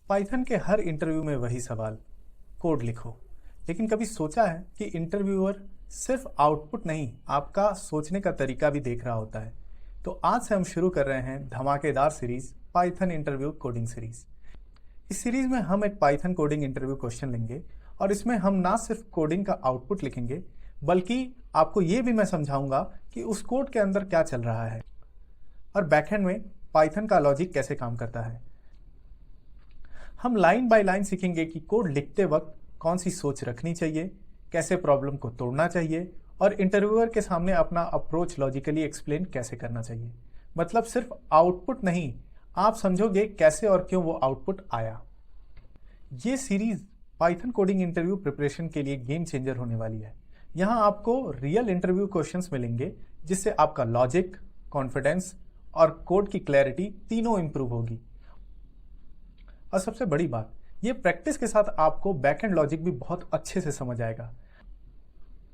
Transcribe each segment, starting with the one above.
Python के हर interview में वही सवाल, कोड लिखो। लेकिन कभी सोचा है कि इंटरव्यूअर सिर्फ आउटपुट नहीं, आपका सोचने का तरीका भी देख रहा होता है। तो आज से हम शुरू कर रहे हैं धमाकेदार series Python interview coding series. इस सीरीज में हम एक पाइथन कोडिंग इंटरव्यू क्वेश्चन लेंगे और इसमें हम ना सिर्फ कोडिंग का आउटपुट लिखेंगे, बल्कि आपको ये भी मैं समझाऊंगा कि उस कोड के अंदर क्या चल रहा है और बैकएंड में पाइथन का लॉजिक कैसे काम करता है। हम लाइन बाय लाइन सीखेंगे कि कोड लिखते वक्त कौन सी सोच रखनी चाहिए, कैसे प्रॉब्लम को तोड़ना चाहिए और इंटरव्यूअर के सामने अपना अप्रोच लॉजिकली एक्सप्लेन कैसे करना चाहिए। मतलब सिर्फ आउटपुट नहीं, आप समझोगे कैसे और क्यों वो आउटपुट आया। ये series Python coding interview preparation के लिए गेम चेंजर होने वाली है। यहाँ आपको रियल इंटरव्यू क्वेश्चंस मिलेंगे जिससे आपका लॉजिक, कॉन्फिडेंस और कोड की क्लैरिटी तीनों इंप्रूव होगी। और सबसे बड़ी बात, ये प्रैक्टिस के साथ आपको बैकएंड लॉजिक भी बहुत अच्छे से समझ आएगा।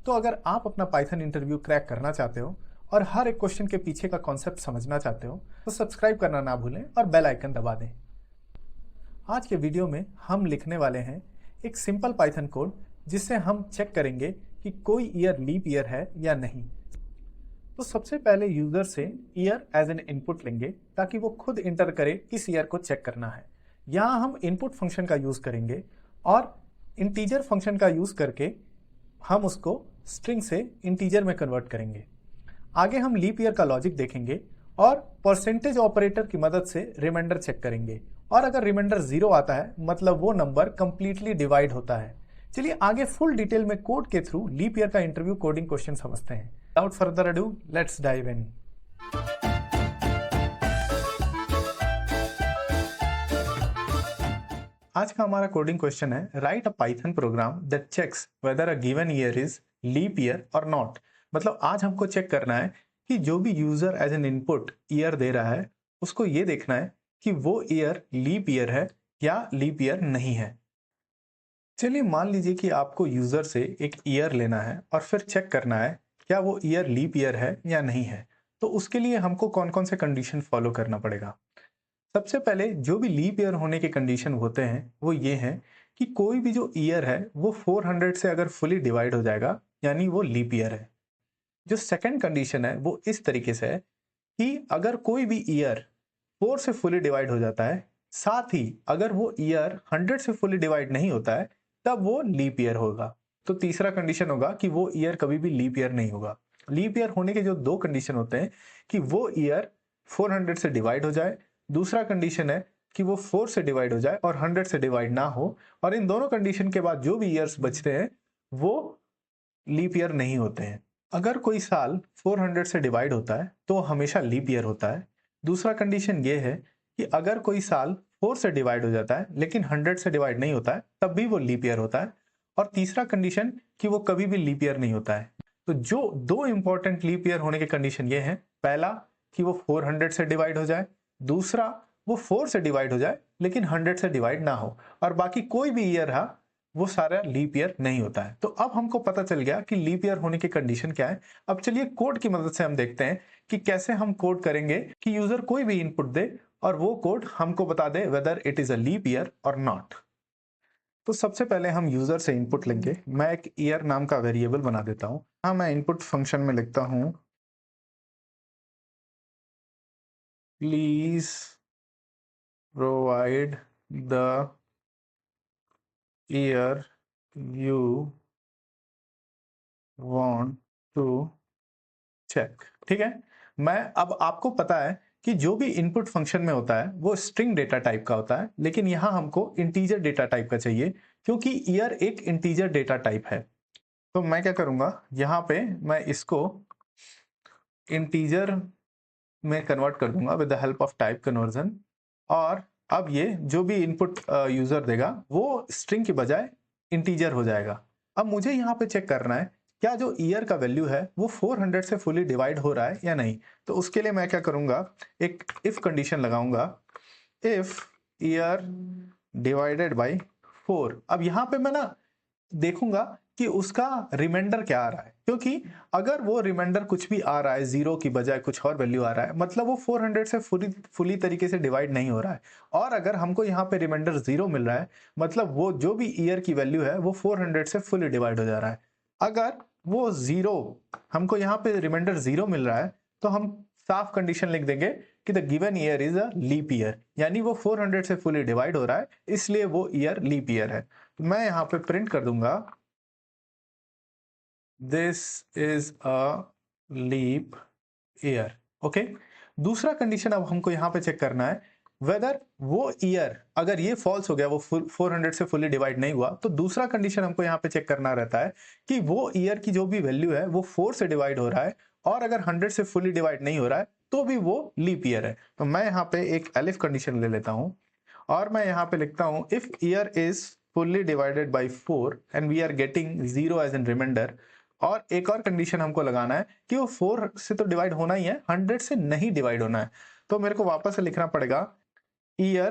तो अगर आप अपना पाइथन इंटरव्यू क्रैक करना चाहते हो और हर एक क्वेश्चन के पीछे का कॉन्सेप्ट समझना चाहते हो तो सब्सक्राइब करना ना भूलें और बेल आइकन दबा दें। आज के वीडियो में हम लिखने वाले हैं एक सिंपल पाइथन कोड जिससे हम चेक करेंगे कि कोई ईयर लीप ईयर है या नहीं। तो सबसे पहले यूजर से ईयर एज एन इनपुट लेंगे ताकि वो खुद इंटर करे किस ईयर को चेक करना है। यहाँ हम इनपुट फंक्शन का यूज करेंगे और इंटीजर फंक्शन का यूज करके हम उसको स्ट्रिंग से इंटीजर में कन्वर्ट करेंगे। आगे हम लीप ईयर का लॉजिक देखेंगे और परसेंटेज ऑपरेटर की मदद से रिमाइंडर चेक करेंगे और अगर रिमाइंडर 0 आता है मतलब वो नंबर कंप्लीटली डिवाइड होता है। चलिए आगे फुल डिटेल में कोड के थ्रू लीप ईयर का इंटरव्यू कोडिंग क्वेश्चन समझते हैं। Without further ado, let's dive in. आज का हमारा कोडिंग क्वेश्चन है, write a python program that checks whether a given year is leap year और नॉट। मतलब आज हमको चेक करना है कि जो भी user as an input year दे रहा है उसको ये देखना है कि वो ईयर लीप ईयर है या लीप ईयर नहीं है। चलिए मान लीजिए कि आपको यूजर से एक ईयर लेना है और फिर चेक करना है क्या वो ईयर लीप ईयर है या नहीं है। तो उसके लिए हमको कौन कौन से कंडीशन फॉलो करना पड़ेगा। सबसे पहले जो भी लीप ईयर होने के कंडीशन होते हैं वो ये हैं कि कोई भी जो ईयर है वो 400 से अगर फुली डिवाइड हो जाएगा यानी वो लीप ईयर है। जो सेकंड कंडीशन है वो इस तरीके से है कि अगर कोई भी ईयर 4 से फुली डिवाइड हो जाता है, साथ ही अगर वो ईयर 100 से फुली डिवाइड नहीं होता है तब वो लीप ईयर होगा। तो तीसरा कंडीशन होगा कि वो ईयर कभी भी लीप ईयर नहीं होगा। लीप ईयर होने के जो दो कंडीशन होते हैं कि वो ईयर 400 से डिवाइड हो जाए, दूसरा कंडीशन है कि वो 4 से डिवाइड हो जाए और 100 से डिवाइड ना हो। और इन दोनों कंडीशन के बाद जो भी ईयर्स बचते हैं वो लीप ईयर नहीं होते हैं। अगर कोई साल 400 से डिवाइड होता है तो हमेशा लीप ईयर होता है। दूसरा कंडीशन ये है कि अगर कोई साल 4 से डिवाइड हो जाता है लेकिन 100 से डिवाइड नहीं होता है तब भी वो लीप ईयर होता है। और तीसरा कंडीशन कि वो कभी भी लीप ईयर नहीं होता है। तो जो दो इंपॉर्टेंट लीप ईयर होने के कंडीशन ये है, पहला कि वो 400 से डिवाइड हो जाए, दूसरा वो 4 से डिवाइड हो जाए लेकिन 100 से डिवाइड ना हो, और बाकी कोई भी ईयर रहा वो सारा लीप ईयर नहीं होता है। तो अब हमको पता चल गया कि लीप ईयर होने की कंडीशन क्या है। अब चलिए कोड की मदद से हम देखते हैं कि कैसे हम कोड करेंगे कि यूजर कोई भी इनपुट दे और वो कोड हमको बता दे whether it is a leap year और नॉट। तो सबसे पहले हम यूजर से इनपुट लेंगे। मैं एक ईयर नाम का वेरिएबल बना देता हूं। हाँ, मैं इनपुट फंक्शन में लिखता हूं please provide the year you want to check. ठीक है, मैं अब आपको पता है कि जो भी इनपुट फंक्शन में होता है वो स्ट्रिंग डेटा टाइप का होता है, लेकिन यहां हमको इंटीजर डेटा टाइप का चाहिए क्योंकि ईयर एक इंटीजर डेटा टाइप है। तो मैं क्या करूंगा, यहां पे मैं इसको इंटीजर में कन्वर्ट कर दूंगा with the help of type conversion. और अब ये जो भी इनपुट यूजर देगा वो स्ट्रिंग की बजाय इंटीजर हो जाएगा। अब मुझे यहाँ पे चेक करना है क्या जो ईयर का वैल्यू है वो 400 से फुली डिवाइड हो रहा है या नहीं। तो उसके लिए मैं क्या करूंगा, एक इफ कंडीशन लगाऊंगा, इफ ईयर डिवाइडेड बाई 4। अब यहाँ पे मैं ना देखूंगा कि उसका रिमाइंडर क्या आ रहा है, क्योंकि अगर वो रिमाइंडर कुछ भी आ रहा है, जीरो की बजाय कुछ और वैल्यू आ रहा है, मतलब वो 400 से फुली तरीके से डिवाइड नहीं हो रहा है। और अगर हमको यहाँ पे रिमाइंडर जीरो मिल रहा है, मतलब वो जो भी ईयर की वैल्यू है वो 400 से फुली डिवाइड हो जा रहा है। अगर वो जीरो, हमको यहाँ पे रिमाइंडर जीरो मिल रहा है, तो हम साफ कंडीशन लिख देंगे कि the given year is a leap year, यानी वो 400 से फुली डिवाइड हो रहा है, इसलिए वो ईयर लीप ईयर है। मैं यहाँ पे प्रिंट कर दूंगा this is a leap year. Okay, दूसरा कंडीशन अब हमको यहाँ पे चेक करना है वेदर वो ईयर, अगर ये फॉल्स हो गया, वो 400 से फुली डिवाइड नहीं हुआ, तो दूसरा कंडीशन हमको यहाँ पे चेक करना रहता है कि वो ईयर की जो भी वैल्यू है वो 4 से डिवाइड हो रहा है, और अगर 100 से फुली डिवाइड नहीं हो रहा है तो भी वो लीप ईयर है। तो मैं यहाँ पे एक एलिफ कंडीशन ले लेता हूँ, और मैं यहाँ पे लिखता हूँ if year is fully divided by 4 and we are getting zero as an remainder. और एक और कंडीशन हमको लगाना है कि वो 4 से तो डिवाइड होना ही है, 100 से नहीं डिवाइड होना है। तो मेरे को वापस से लिखना पड़ेगा ईयर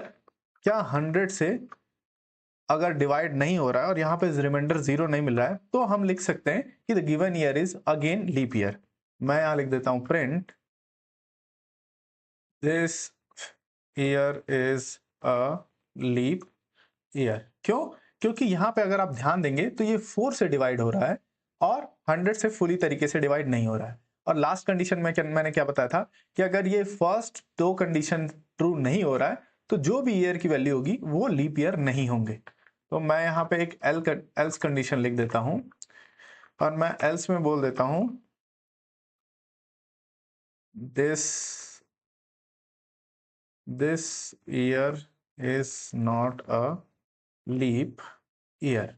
क्या 100 से अगर डिवाइड नहीं हो रहा है और यहाँ पे रिमाइंडर जीरो नहीं मिल रहा है, तो हम लिख सकते हैं कि the given year is again leap year. मैं यहाँ लिख देता हूँ print this year is a leap year. क्यों? क्योंकि यहाँ पे अगर आप ध्यान देंगे तो ये 4 से डिवाइड हो रहा है और 100 से फुली तरीके से डिवाइड नहीं हो रहा है। और लास्ट कंडीशन में मैंने क्या बताया था कि अगर ये फर्स्ट दो कंडीशन ट्रू नहीं हो रहा है, तो जो भी ईयर की वैल्यू होगी वो लीप ईयर नहीं होंगे। तो मैं यहाँ पे एक एल्स कंडीशन लिख देता हूं, और मैं एल्स में बोल देता हूं this this year is not a leap year.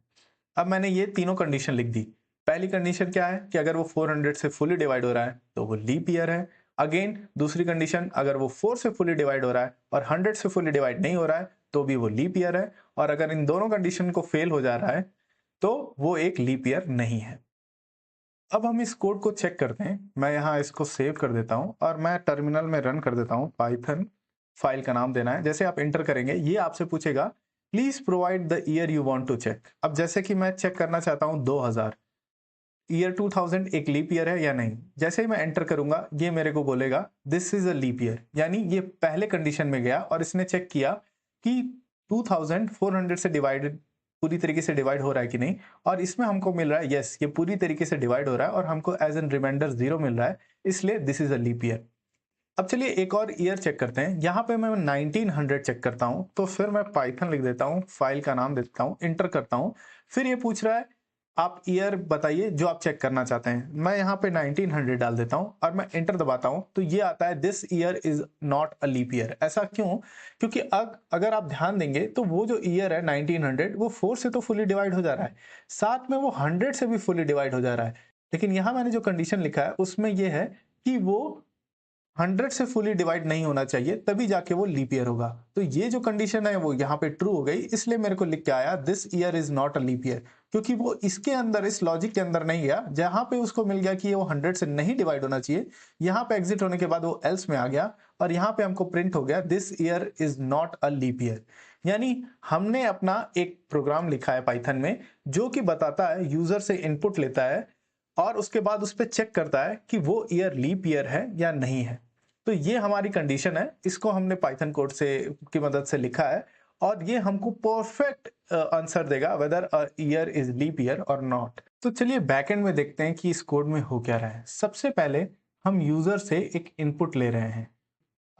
अब मैंने ये तीनों कंडीशन लिख दी। पहली कंडीशन क्या है कि अगर वो 400 से फुली डिवाइड हो रहा है तो वो लीप ईयर है। अगेन दूसरी कंडीशन, अगर वो 4 से फुली डिवाइड हो रहा है और 100 से फुली डिवाइड नहीं हो रहा है तो भी वो लीप ईयर है। और अगर इन दोनों कंडीशन को फेल हो जा रहा है तो वो एक लीप ईयर नहीं है। अब हम इस कोड को चेक करते हैं। मैं यहाँ इसको सेव कर देता हूँ और मैं टर्मिनल में रन कर देता हूँ। पाइथन फाइल का नाम देना है। जैसे आप एंटर करेंगे ये आपसे पूछेगा please provide the year you want to check. अब जैसे कि मैं चेक करना चाहता हूँ 2000, ईयर 2000 एक लीप ईयर है या नहीं। जैसे ही मैं एंटर करूंगा ये मेरे को बोलेगा this is a leap year, यानी ये पहले कंडीशन में गया और इसने चेक किया कि 2000 400 से डिवाइडेड पूरी तरीके से डिवाइड हो रहा है कि नहीं, और इसमें हमको मिल रहा है यस ये पूरी तरीके से डिवाइड हो रहा है और हमको एज एन रिमाइंडर जीरो मिल रहा है, इसलिए this is a leap year. अब चलिए एक और ईयर चेक करते हैं। यहाँ पे मैं 1900 चेक करता हूँ, तो फिर मैं पाइथन लिख देता हूँ, फाइल का नाम देता हूँ, इंटर करता हूँ। फिर ये पूछ रहा है आप ईयर बताइए जो आप चेक करना चाहते हैं। मैं यहाँ पे 1900 डाल देता हूँ और मैं एंटर दबाता हूँ, तो ये आता है this year is not a leap year. ऐसा क्यों? क्योंकि अगर आप ध्यान देंगे तो वो जो ईयर है 1900 वो 4 से तो फुली डिवाइड हो जा रहा है, साथ में वो 100 से भी फुली डिवाइड हो जा रहा है। लेकिन यहाँ मैंने जो कंडीशन लिखा है उसमें ये है कि वो 100 से फुली डिवाइड नहीं होना चाहिए, तभी जाके वो लीप ईयर होगा। तो ये जो कंडीशन है वो यहाँ पे ट्रू हो गई, इसलिए मेरे को लिख के आया this year is not a leap year. क्योंकि वो इसके अंदर, इस लॉजिक के अंदर नहीं गया, जहां पे उसको मिल गया कि वो 100 से नहीं डिवाइड होना चाहिए, यहाँ पे एग्जिट होने के बाद वो एल्स में आ गया और यहाँ पे हमको प्रिंट हो गया this year is not a leap year. यानी हमने अपना एक प्रोग्राम लिखा है पाइथन में जो कि बताता है, यूजर से इनपुट लेता है और उसके बाद उस पर चेक करता है कि वो ईयर लीप ईयर है या नहीं है। तो ये हमारी कंडीशन है, इसको हमने पाइथन कोड से की मदद से लिखा है और ये हमको परफेक्ट आंसर देगा whether a year is leap year और नॉट। तो चलिए बैकएंड में देखते हैं कि इस कोड में हो क्या रहा है। सबसे पहले हम यूजर से एक इनपुट ले रहे हैं।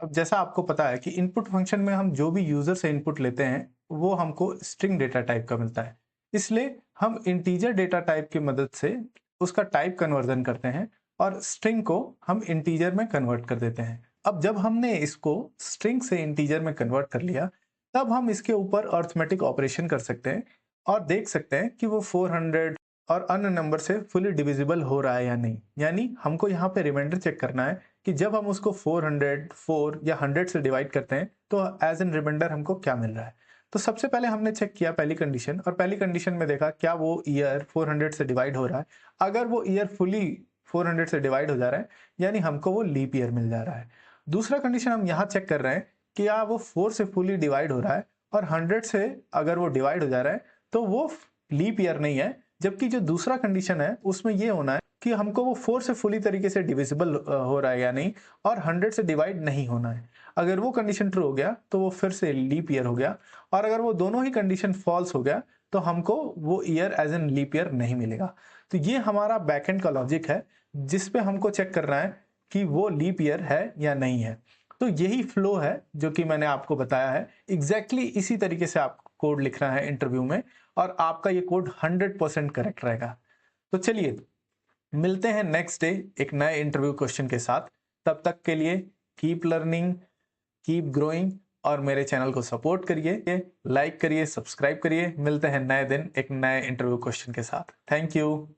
अब जैसा आपको पता है कि इनपुट फंक्शन में हम जो भी यूजर से इनपुट लेते हैं वो हमको स्ट्रिंग डेटा टाइप का मिलता है, इसलिए हम इंटीजर डेटा टाइप की मदद से उसका टाइप कन्वर्जन करते हैं और स्ट्रिंग को हम इंटीजर में कन्वर्ट कर देते हैं। अब जब हमने इसको स्ट्रिंग से इंटीजर में कन्वर्ट कर लिया, तब हम इसके ऊपर अर्थमेटिक ऑपरेशन कर सकते हैं और देख सकते हैं कि वो 400 और अन्य नंबर से फुली डिविजिबल हो रहा है या नहीं। यानी हमको यहाँ पे रिमाइंडर चेक करना है कि जब हम उसको 400, 4 या 100 से डिवाइड करते हैं तो एज एन रिमाइंडर हमको क्या मिल रहा है। तो सबसे पहले हमने चेक किया पहली कंडीशन, और पहली कंडीशन में देखा क्या वो ईयर 400 से डिवाइड हो रहा है। अगर वो ईयर फुली 400 से डिवाइड हो जा रहा है यानी हमको वो लीप ईयर मिल जा रहा है। दूसरा कंडीशन हम यहाँ चेक कर रहे हैं कि क्या वो 4 से फुली डिवाइड हो रहा है और 100 से अगर वो डिवाइड हो जा रहा है तो वो लीप ईयर नहीं है, जबकि जो दूसरा कंडीशन है उसमें ये होना है कि हमको वो 4 से फुली तरीके से डिविजिबल हो रहा है या नहीं, और 100 से डिवाइड नहीं होना है। अगर वो कंडीशन ट्रू हो गया तो वो फिर से लीप ईयर हो गया, और अगर वो दोनों ही कंडीशन फॉल्स हो गया तो हमको वो year as an leap year नहीं मिलेगा। तो ये हमारा बैकएंड का लॉजिक है जिस पे हमको चेक करना है कि वो लीप ईयर है या नहीं है। तो यही फ्लो है जो कि मैंने आपको बताया है। एग्जैक्टली इसी तरीके से आपको कोड लिखना है इंटरव्यू में, और आपका ये कोड 100% करेक्ट रहेगा। तो चलिए मिलते हैं नेक्स्ट डे एक नए इंटरव्यू क्वेश्चन के साथ। तब तक के लिए कीप लर्निंग, कीप ग्रोइंग, और मेरे चैनल को सपोर्ट करिए, लाइक करिए, सब्सक्राइब करिए। मिलते हैं नए दिन एक नए इंटरव्यू क्वेश्चन के साथ। Thank you.